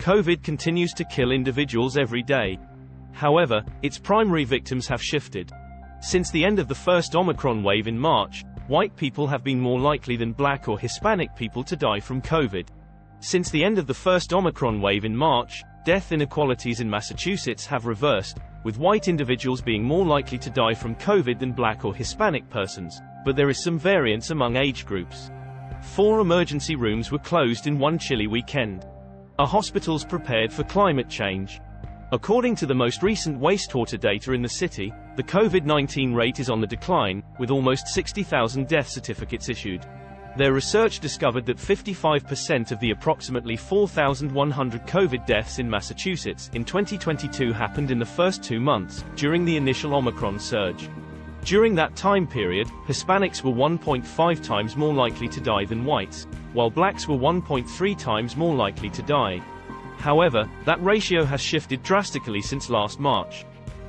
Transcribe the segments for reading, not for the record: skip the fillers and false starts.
COVID continues to kill individuals every day. However, its primary victims have shifted. Since the end of the first Omicron wave in March, white people have been more likely than black or Hispanic people to die from COVID. Since the end of the first Omicron wave in March, death inequalities in Massachusetts have reversed, with white individuals being more likely to die from COVID than black or Hispanic persons, but there is some variance among age groups. 4 emergency rooms were closed in one chilly weekend. Are hospitals prepared for climate change? According to the most recent wastewater data in the city, the COVID-19 rate is on the decline, with almost 60,000 death certificates issued. Their research discovered that 55% of the approximately 4,100 COVID deaths in Massachusetts in 2022 happened in the first 2 months, during the initial Omicron surge. During that time period, Hispanics were 1.5 times more likely to die than whites, while blacks were 1.3 times more likely to die. However, that ratio has shifted drastically since last March.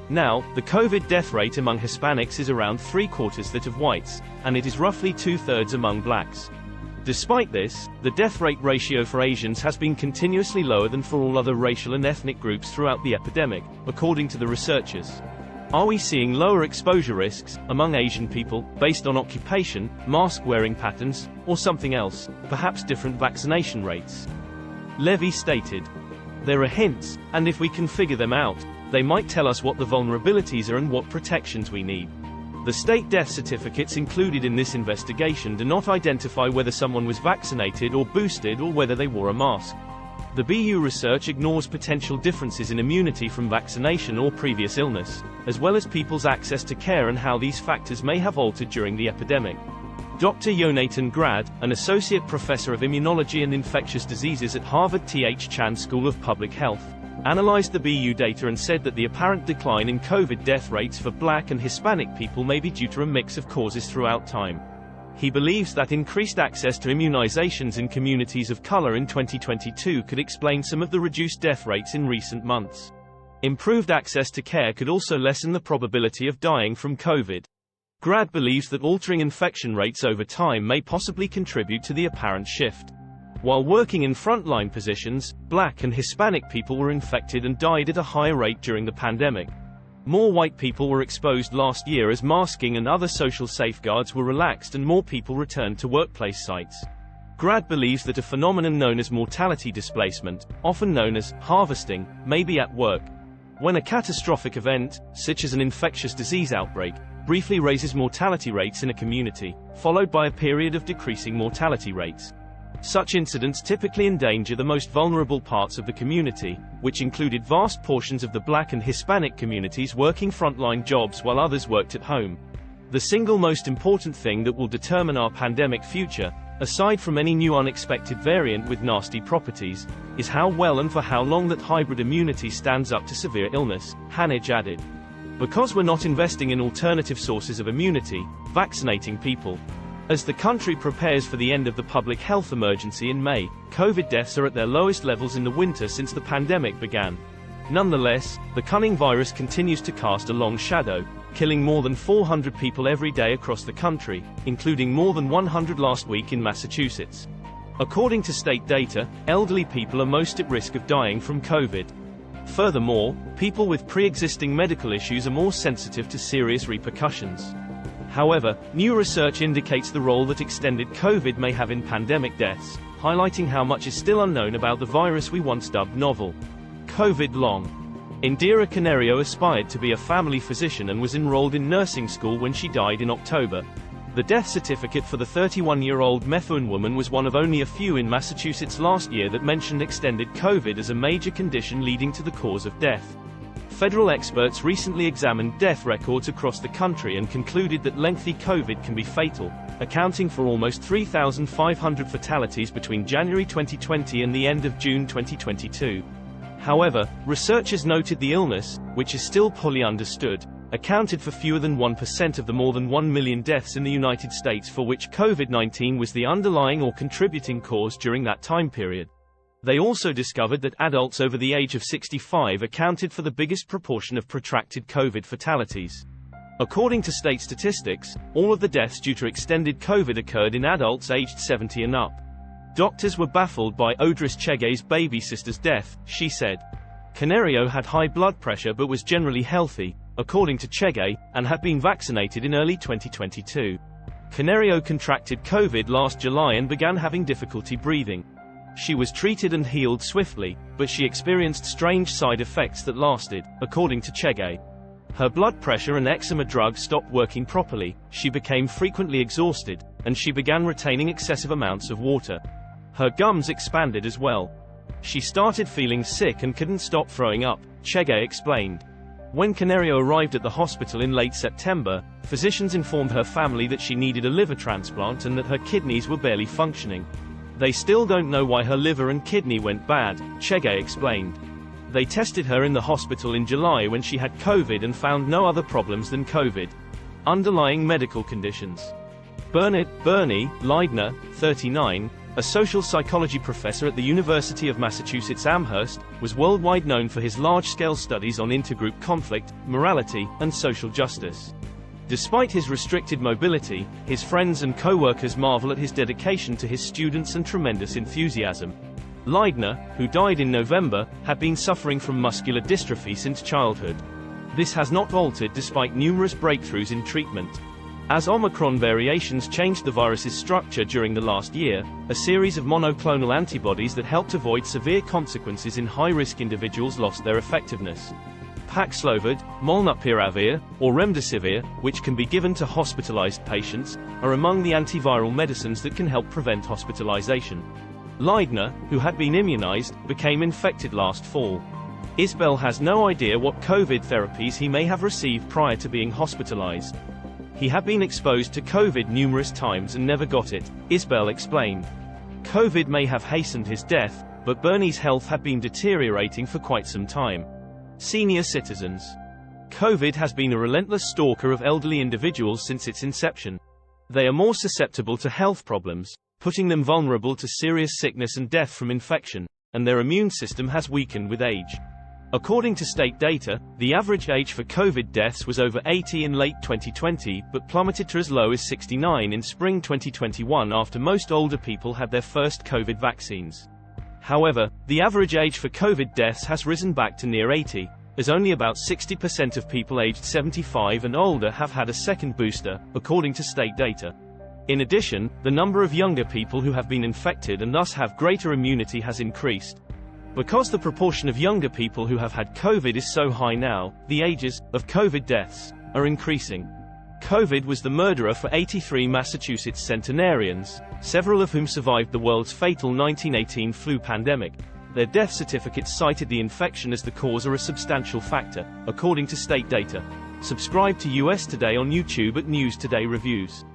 Now, the COVID death rate among Hispanics is around 3/4 that of whites, and it is roughly 2/3 among blacks. Despite this, the death rate ratio for Asians has been continuously lower than for all other racial and ethnic groups throughout the epidemic, according to the researchers. Are we seeing lower exposure risks among Asian people, based on occupation, mask-wearing patterns, or something else, perhaps different vaccination rates? Levy stated, "There are hints, and if we can figure them out, they might tell us what the vulnerabilities are and what protections we need." The state death certificates included in this investigation do not identify whether someone was vaccinated or boosted or whether they wore a mask. The BU research ignores potential differences in immunity from vaccination or previous illness, as well as people's access to care and how these factors may have altered during the epidemic. Dr. Jonathan Grad, an associate professor of immunology and infectious diseases at Harvard T.H. Chan School of Public Health, analyzed the BU data and said that the apparent decline in COVID death rates for black and Hispanic people may be due to a mix of causes throughout time. He believes that increased access to immunizations in communities of color in 2022 could explain some of the reduced death rates in recent months. Improved access to care could also lessen the probability of dying from COVID. Grad believes that altering infection rates over time may possibly contribute to the apparent shift. While working in frontline positions, black and Hispanic people were infected and died at a higher rate during the pandemic. More white people were exposed last year as masking and other social safeguards were relaxed and more people returned to workplace sites. Grad believes that a phenomenon known as mortality displacement, often known as harvesting, may be at work. When a catastrophic event, such as an infectious disease outbreak, briefly raises mortality rates in a community, followed by a period of decreasing mortality rates. Such incidents typically endanger the most vulnerable parts of the community, which included vast portions of the black and Hispanic communities working frontline jobs while others worked at home. The single most important thing that will determine our pandemic future, aside from any new unexpected variant with nasty properties, is how well and for how long that hybrid immunity stands up to severe illness, Hanage added. Because we're not investing in alternative sources of immunity, vaccinating people. As the country prepares for the end of the public health emergency in May, COVID deaths are at their lowest levels in the winter since the pandemic began. Nonetheless, the cunning virus continues to cast a long shadow, killing more than 400 people every day across the country, including more than 100 last week in Massachusetts. According to state data, elderly people are most at risk of dying from COVID. Furthermore, people with pre-existing medical issues are more sensitive to serious repercussions. However, new research indicates the role that extended COVID may have in pandemic deaths, highlighting how much is still unknown about the virus we once dubbed novel. COVID long. Indira Canario aspired to be a family physician and was enrolled in nursing school when she died in October. The death certificate for the 31-year-old Methuen woman was one of only a few in Massachusetts last year that mentioned extended COVID as a major condition leading to the cause of death. Federal experts recently examined death records across the country and concluded that lengthy COVID can be fatal, accounting for almost 3,500 fatalities between January 2020 and the end of June 2022. However, researchers noted the illness, which is still poorly understood, accounted for fewer than 1% of the more than 1 million deaths in the United States for which COVID-19 was the underlying or contributing cause during that time period. They also discovered that adults over the age of 65 accounted for the biggest proportion of protracted COVID fatalities. According to state statistics, all of the deaths due to extended COVID occurred in adults aged 70 and up. Doctors were baffled by Odris Chege's baby sister's death, she said. Canario had high blood pressure but was generally healthy, according to Chege, and had been vaccinated in early 2022. Canario contracted COVID last July and began having difficulty breathing. She was treated and healed swiftly, but she experienced strange side effects that lasted, according to Chege. Her blood pressure and eczema drugs stopped working properly, she became frequently exhausted, and she began retaining excessive amounts of water. Her gums expanded as well. She started feeling sick and couldn't stop throwing up, Chege explained. When Canario arrived at the hospital in late September, physicians informed her family that she needed a liver transplant and that her kidneys were barely functioning. They still don't know why her liver and kidney went bad, Chege explained. They tested her in the hospital in July when she had COVID and found no other problems than COVID. Underlying medical conditions. Bernie Leidner, 39, a social psychology professor at the University of Massachusetts Amherst, was worldwide known for his large-scale studies on intergroup conflict, morality, and social justice. Despite his restricted mobility, his friends and co-workers marvel at his dedication to his students and tremendous enthusiasm. Leidner, who died in November, had been suffering from muscular dystrophy since childhood. This has not altered despite numerous breakthroughs in treatment. As Omicron variations changed the virus's structure during the last year, a series of monoclonal antibodies that helped avoid severe consequences in high-risk individuals lost their effectiveness. Paxlovid, molnupiravir, or remdesivir, which can be given to hospitalized patients, are among the antiviral medicines that can help prevent hospitalization. Leidner, who had been immunized, became infected last fall. Isbell has no idea what COVID therapies he may have received prior to being hospitalized. He had been exposed to COVID numerous times and never got it, Isbell explained. COVID may have hastened his death, but Bernie's health had been deteriorating for quite some time. Senior citizens. COVID has been a relentless stalker of elderly individuals since its inception. They are more susceptible to health problems, putting them vulnerable to serious sickness and death from infection, and their immune system has weakened with age. According to state data, the average age for COVID deaths was over 80 in late 2020 but plummeted to as low as 69 in spring 2021 after most older people had their first COVID vaccines. However, the average age for COVID deaths has risen back to near 80, as only about 60% of people aged 75 and older have had a second booster, according to state data. In addition, the number of younger people who have been infected and thus have greater immunity has increased. Because the proportion of younger people who have had COVID is so high now, the ages of COVID deaths are increasing. COVID was the murderer for 83 Massachusetts centenarians, several of whom survived the world's fatal 1918 flu pandemic. Their death certificates cited the infection as the cause or a substantial factor, according to state data. Subscribe to US Today on YouTube at News Today Reviews.